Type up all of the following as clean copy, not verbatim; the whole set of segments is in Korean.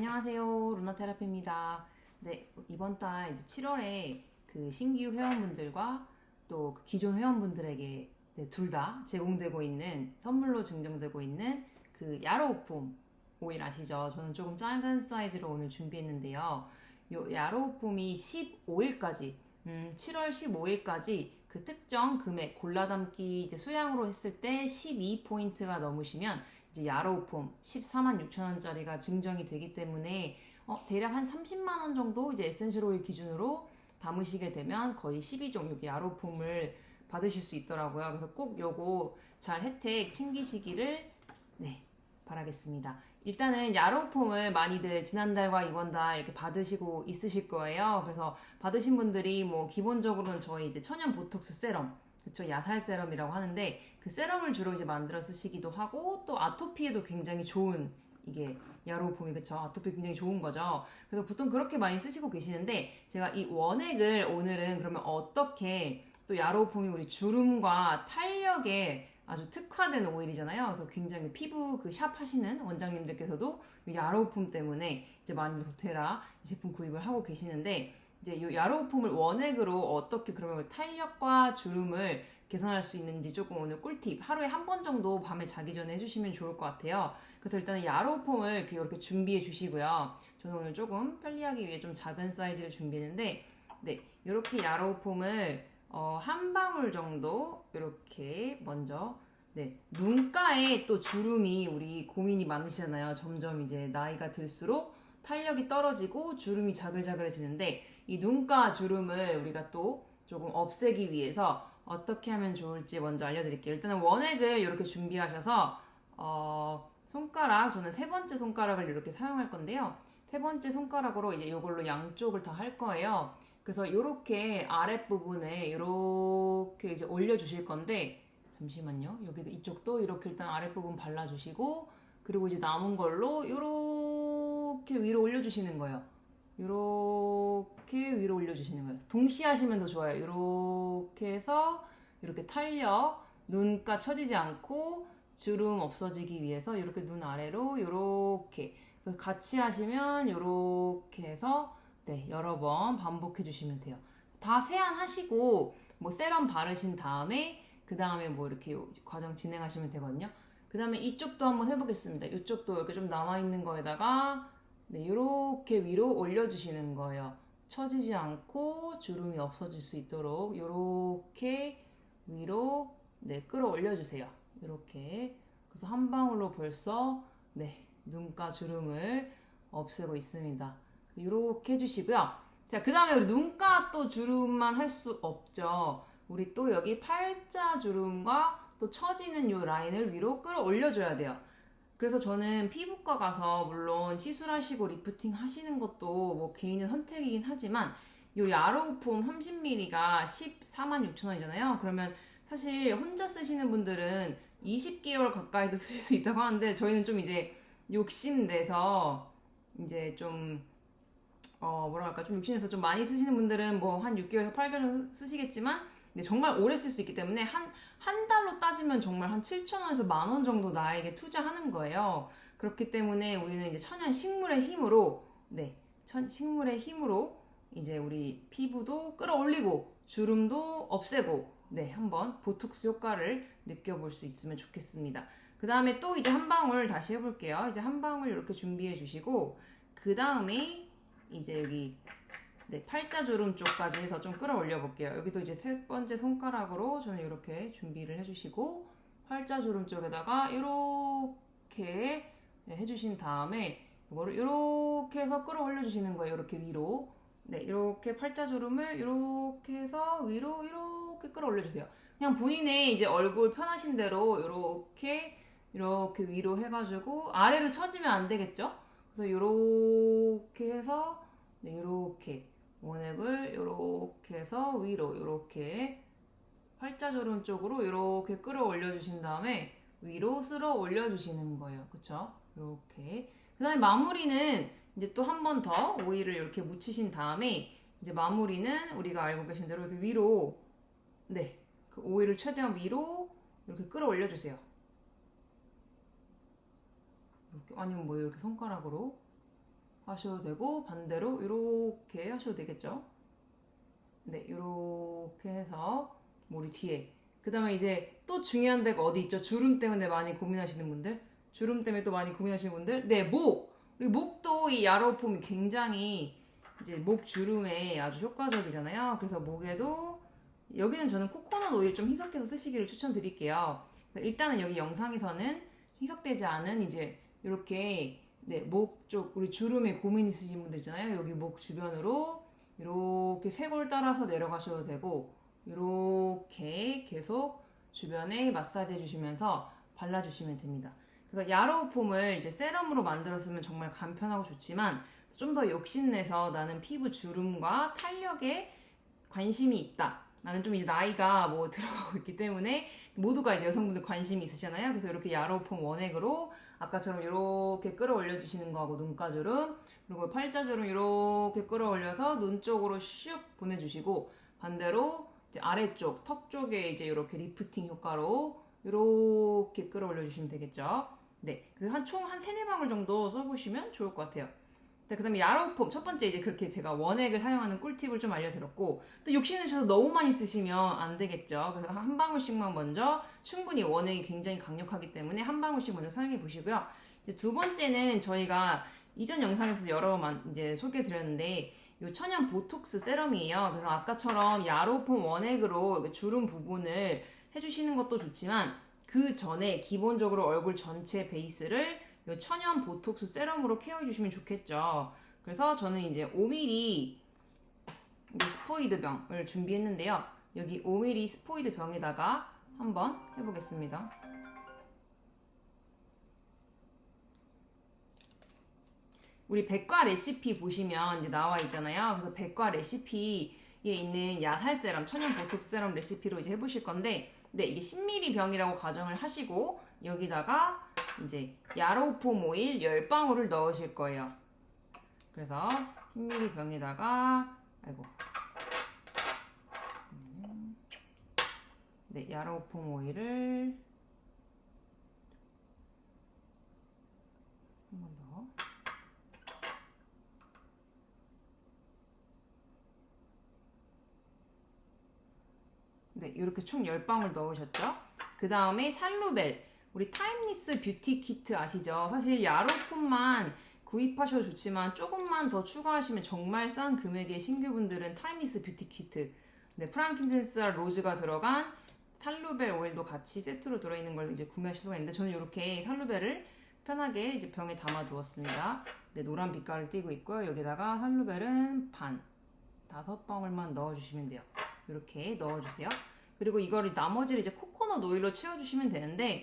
안녕하세요. 루나테라피입니다. 네, 이번 달 이제 7월에 그 신규 회원분들과 또그 기존 회원분들에게 둘 다 제공되고 있는 선물로 증정되고 있는 그 야로우폼 오일 아시죠? 저는 조금 작은 사이즈로 오늘 준비했는데요. 요 야로우폼이 15일까지 7월 15일까지 그 특정 금액 골라담기 이제 수량으로 했을 때 12포인트가 넘으시면 이제 야로우폼 14만 6천 원짜리가 증정이 되기 때문에 대략 한 30만 원 정도 이제 에센셜 오일 기준으로 담으시게 되면 거의 12종 야로우폼을 받으실 수 있더라고요. 그래서 꼭 요거 잘 혜택 챙기시기를 네, 바라겠습니다. 일단은 야로우폼을 많이들 지난달과 이번달 이렇게 받으시고 있으실 거예요. 그래서 받으신 분들이 뭐 기본적으로는 저희 이제 천연 보톡스 세럼, 그쵸, 야살 세럼이라고 하는데 그 세럼을 주로 이제 만들어 쓰시기도 하고 또 아토피에도 굉장히 좋은 이게 야로우폼이, 그쵸, 아토피 굉장히 좋은 거죠. 그래서 보통 그렇게 많이 쓰시고 계시는데 제가 이 원액을 오늘은 그러면 어떻게 또 야로우폼이 우리 주름과 탄력에 아주 특화된 오일이잖아요. 그래서 굉장히 피부 그 샵 하시는 원장님들께서도 이 야로우폼 때문에 이제 많이 도테라 제품 구입을 하고 계시는데 이제 이 야로우폼을 원액으로 어떻게 그러면 탄력과 주름을 개선할 수 있는지 조금 오늘 꿀팁 하루에 한 번 정도 밤에 자기 전에 해주시면 좋을 것 같아요. 그래서 일단은 야로우폼을 이렇게 준비해 주시고요. 저는 오늘 조금 편리하기 위해 좀 작은 사이즈를 준비했는데 네, 이렇게 야로우폼을 한 방울 정도 이렇게 먼저 네, 눈가에 또 주름이 우리 고민이 많으시잖아요. 점점 이제 나이가 들수록 탄력이 떨어지고 주름이 자글자글해지는데 이 눈가 주름을 우리가 또 조금 없애기 위해서 어떻게 하면 좋을지 먼저 알려드릴게요. 일단은 원액을 이렇게 준비하셔서 손가락, 저는 세 번째 손가락을 이렇게 사용할 건데요. 세 번째 손가락으로 이제 이걸로 양쪽을 다 할 거예요. 그래서 이렇게 아랫부분에 이렇게 이제 올려주실 건데 잠시만요. 여기도 이쪽도 이렇게 일단 아랫부분 발라주시고 그리고 이제 남은 걸로 이렇게 위로 올려주시는 거예요. 이렇게 위로 올려주시는 거예요. 동시에 하시면 더 좋아요. 이렇게 해서 이렇게 탄력, 눈가 처지지 않고 주름 없어지기 위해서 이렇게 눈 아래로 이렇게 같이 하시면 이렇게 해서 네, 여러 번 반복해 주시면 돼요. 다 세안하시고 뭐 세럼 바르신 다음에 그 다음에 뭐 이렇게 과정 진행하시면 되거든요. 그 다음에 이쪽도 한번 해보겠습니다. 이쪽도 이렇게 좀 남아있는 거에다가 네, 이렇게 위로 올려주시는 거예요. 처지지 않고 주름이 없어질 수 있도록 이렇게 위로 네, 끌어올려 주세요. 이렇게. 그래서 한 방울로 벌써 네, 눈가 주름을 없애고 있습니다. 이렇게 해주시고요. 자, 그 다음에 우리 눈가 또 주름만 할 수 없죠. 우리 또 여기 팔자 주름과 또 처지는 요 라인을 위로 끌어올려줘야 돼요. 그래서 저는 피부과 가서 물론 시술하시고 리프팅 하시는 것도 뭐 개인의 선택이긴 하지만 요 야로우폼 30ml가 14만 6천 원이잖아요. 그러면 사실 혼자 쓰시는 분들은 20개월 가까이도 쓰실 수 있다고 하는데 저희는 좀 이제 욕심내서 이제 좀 뭐랄까 좀 욕심내서 좀 많이 쓰시는 분들은 뭐 한 6개월에서 8개월 쓰시겠지만 근데 정말 오래 쓸 수 있기 때문에 한 달로 따지면 정말 한 7,000원에서 10,000원 정도 나에게 투자하는 거예요. 그렇기 때문에 우리는 이제 천연 식물의 힘으로 네, 식물의 힘으로 이제 우리 피부도 끌어올리고 주름도 없애고 네, 한번 보톡스 효과를 느껴볼 수 있으면 좋겠습니다. 그 다음에 또 이제 한 방울 다시 해볼게요. 이제 한 방울 이렇게 준비해 주시고 그 다음에 이제 여기 네, 팔자주름 쪽까지 해서 좀 끌어올려 볼게요. 여기도 이제 세 번째 손가락으로 저는 이렇게 준비를 해주시고 팔자주름 쪽에다가 이렇게 네, 해주신 다음에 이거를 이렇게 해서 끌어올려 주시는 거예요. 이렇게 위로. 네, 이렇게 팔자주름을 이렇게 해서 위로 이렇게 끌어올려 주세요. 그냥 본인의 이제 얼굴 편하신 대로 이렇게 위로 해가지고 아래로 처지면 안 되겠죠? 그래서 이렇게 해서 네, 이렇게 원액을 이렇게 해서 위로 이렇게 팔자주름 쪽으로 이렇게 끌어올려 주신 다음에 위로 쓸어 올려 주시는 거예요. 그쵸? 이렇게. 그 다음에 마무리는 이제 또 한 번 더 오일을 이렇게 묻히신 다음에 이제 마무리는 우리가 알고 계신 대로 이렇게 위로 네, 그 오일을 최대한 위로 이렇게 끌어올려 주세요. 이렇게 아니면 뭐 이렇게 손가락으로 하셔도 되고 반대로 이렇게 하셔도 되겠죠. 네, 이렇게 해서 머리 뒤에. 그 다음에 이제 또 중요한 데가 어디 있죠? 주름 때문에 많이 고민하시는 분들. 주름 때문에 또 많이 고민하시는 분들. 네, 목. 우리 목도 이 야로폼이 굉장히 이제 목 주름에 아주 효과적이잖아요. 그래서 목에도 여기는 저는 코코넛 오일 좀 희석해서 쓰시기를 추천드릴게요. 일단은 여기 영상에서는 희석되지 않은 이제 이렇게 네, 목 쪽 우리 주름에 고민 있으신 분들 있잖아요. 여기 목 주변으로 이렇게 쇄골 따라서 내려가셔도 되고 이렇게 계속 주변에 마사지 해주시면서 발라주시면 됩니다. 그래서 야로우폼을 이제 세럼으로 만들었으면 정말 간편하고 좋지만 좀 더 욕심내서 나는 피부 주름과 탄력에 관심이 있다. 나는 좀 이제 나이가 뭐 들어가고 있기 때문에 모두가 이제 여성분들 관심이 있으시잖아요. 그래서 이렇게 야로우폼 원액으로 아까처럼 이렇게 끌어올려 주시는 거하고 눈가주름 그리고 팔자주름 이렇게 끌어올려서 눈 쪽으로 슉 보내주시고 반대로 이제 아래쪽 턱 쪽에 이제 이렇게 리프팅 효과로 이렇게 끌어올려 주시면 되겠죠. 네, 그래서 총 한 3-4방울 정도 써보시면 좋을 것 같아요. 그 다음에 야로우폼 첫 번째 이제 그렇게 제가 원액을 사용하는 꿀팁을 좀 알려드렸고 또 욕심내셔서 너무 많이 쓰시면 안 되겠죠. 그래서 한 방울씩만 먼저 충분히 원액이 굉장히 강력하기 때문에 한 방울씩 먼저 사용해 보시고요. 이제 두 번째는 저희가 이전 영상에서도 여러 번 이제 소개해드렸는데 이 천연 보톡스 세럼이에요. 그래서 아까처럼 야로우폼 원액으로 주름 부분을 해주시는 것도 좋지만 그 전에 기본적으로 얼굴 전체 베이스를 이 천연 보톡스 세럼으로 케어해 주시면 좋겠죠. 그래서 저는 이제 5mm 스포이드 병을 준비했는데요. 여기 5mm 스포이드 병에다가 한번 해보겠습니다. 우리 백과 레시피 보시면 이제 나와 있잖아요. 그래서 백과 레시피에 있는 야살 세럼, 천연 보톡스 세럼 레시피로 이제 해보실 건데, 네, 이게 10ml 병이라고 가정을 하시고 여기다가 이제 야로우폼 오일 10방울을 넣으실 거예요. 그래서 10ml 병에다가 네, 야로우폼 오일을 한 번 더. 네, 이렇게 총 10방울 넣으셨죠? 그 다음에 살루벨, 우리 타임리스 뷰티 키트 아시죠? 사실 야로폼만 구입하셔도 좋지만 조금만 더 추가하시면 정말 싼 금액의 신규분들은 타임리스 뷰티 키트, 네, 프랑킨센스와 로즈가 들어간 살루벨 오일도 같이 세트로 들어있는 걸 이제 구매하실 수가 있는데 저는 이렇게 살루벨을 편하게 이제 병에 담아 두었습니다. 네, 노란 빛깔을 띠고 있고요. 여기다가 살루벨은 5방울만 넣어주시면 돼요. 이렇게 넣어주세요. 그리고 이거를 나머지를 이제 코코넛 오일로 채워주시면 되는데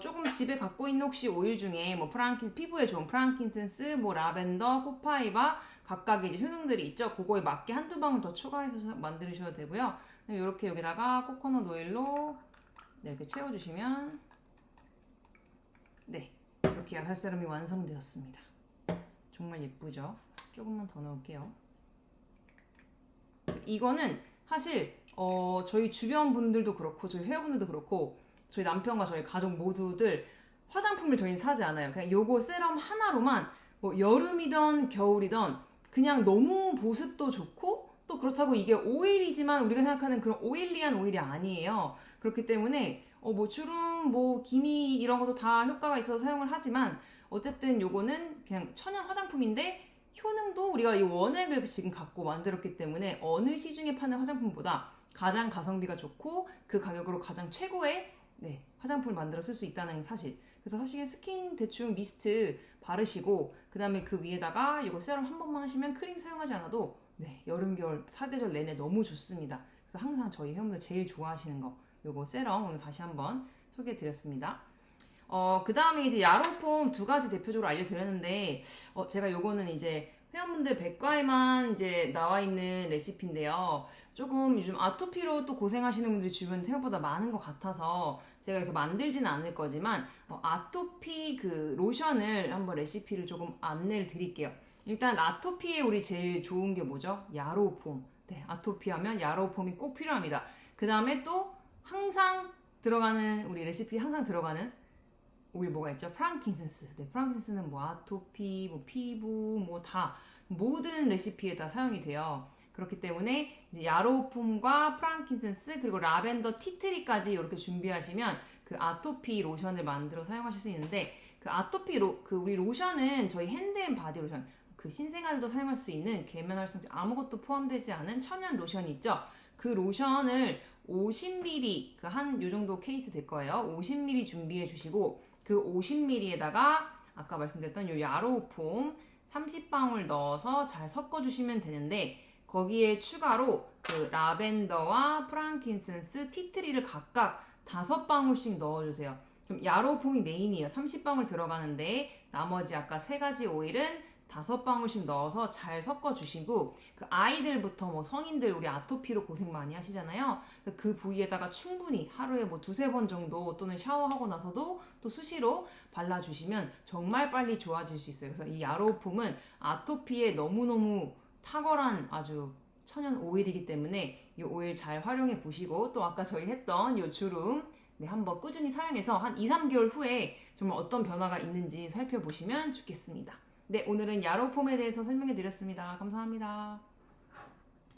조금 집에 갖고 있는 혹시 오일 중에 뭐 피부에 좋은 프랑킨센스, 뭐 라벤더, 코파이바 각각의 이제 효능들이 있죠. 그거에 맞게 한두 방울 더 추가해서 만드셔도 되고요. 이렇게 여기다가 코코넛 오일로 이렇게 채워주시면 네, 이렇게 야살 세럼이 완성되었습니다. 정말 예쁘죠? 조금만 더 넣을게요. 이거는 사실 저희 주변 분들도 그렇고 저희 회원분들도 그렇고 저희 남편과 저희 가족 모두들 화장품을 저희는 사지 않아요. 그냥 요거 세럼 하나로만 뭐 여름이던 겨울이던 그냥 너무 보습도 좋고 또 그렇다고 이게 오일이지만 우리가 생각하는 그런 오일리한 오일이 아니에요. 그렇기 때문에 뭐 주름, 뭐 기미 이런 것도 다 효과가 있어서 사용을 하지만 어쨌든 요거는 그냥 천연 화장품인데 효능도 우리가 이 원액을 지금 갖고 만들었기 때문에 어느 시중에 파는 화장품보다 가장 가성비가 좋고 그 가격으로 가장 최고의 네, 화장품을 만들어 쓸 수 있다는 사실. 그래서 사실 스킨 대충 미스트 바르시고 그 다음에 그 위에다가 이거 세럼 한 번만 하시면 크림 사용하지 않아도 네, 여름 겨울 사계절 내내 너무 좋습니다. 그래서 항상 저희 회원분들 제일 좋아하시는 거 요거 세럼 오늘 다시 한번 소개해 드렸습니다. 그 다음에 이제 야로폼 2가지 대표적으로 알려드렸는데 제가 요거는 이제 회원분들 백과에만 이제 나와 있는 레시피인데요. 조금 요즘 아토피로 또 고생하시는 분들이 주변에 생각보다 많은 것 같아서 제가 여기서 만들지는 않을 거지만 아토피 그 로션을 한번 레시피를 조금 안내를 드릴게요. 일단 아토피에 우리 제일 좋은 게 뭐죠? 야로폼. 네, 아토피 하면 야로폼이 꼭 필요합니다. 그 다음에 또 항상 들어가는 우리 레시피 항상 들어가는 오일 뭐가 있죠? 프랑킨센스. 네, 프랑킨센스는 뭐 아토피, 뭐 피부, 뭐 다 모든 레시피에 다 사용이 돼요. 그렇기 때문에 이제 야로폼과 프랑킨센스 그리고 라벤더 티트리까지 이렇게 준비하시면 그 아토피 로션을 만들어 사용하실 수 있는데 그 아토피 그 우리 로션은 저희 핸드앤바디 로션 그 신생아들도 사용할 수 있는 계면 활성제 아무것도 포함되지 않은 천연 로션이 있죠. 그 로션을 50ml 그 한 요 정도 케이스 될 거예요. 50ml 준비해 주시고 그 50ml에다가 아까 말씀드렸던 요 야로폼 30방울 넣어서 잘 섞어 주시면 되는데 거기에 추가로 그 라벤더와 프랑킨센스 티트리를 각각 5방울씩 넣어주세요. 그럼 야로폼이 메인이에요. 30방울 들어가는데 나머지 아까 3가지 오일은 5방울씩 넣어서 잘 섞어주시고 그 아이들부터 뭐 성인들 우리 아토피로 고생 많이 하시잖아요. 그 부위에다가 충분히 하루에 뭐 2-3번 정도 또는 샤워하고 나서도 또 수시로 발라주시면 정말 빨리 좋아질 수 있어요. 그래서 이 야로폼은 아토피에 너무너무 탁월한 아주 천연 오일이기 때문에 이 오일 잘 활용해 보시고 또 아까 저희 했던 이 주름 네, 한번 꾸준히 사용해서 한 2-3개월 후에 정말 어떤 변화가 있는지 살펴보시면 좋겠습니다. 네, 오늘은 야로폼에 대해서 설명해 드렸습니다. 감사합니다.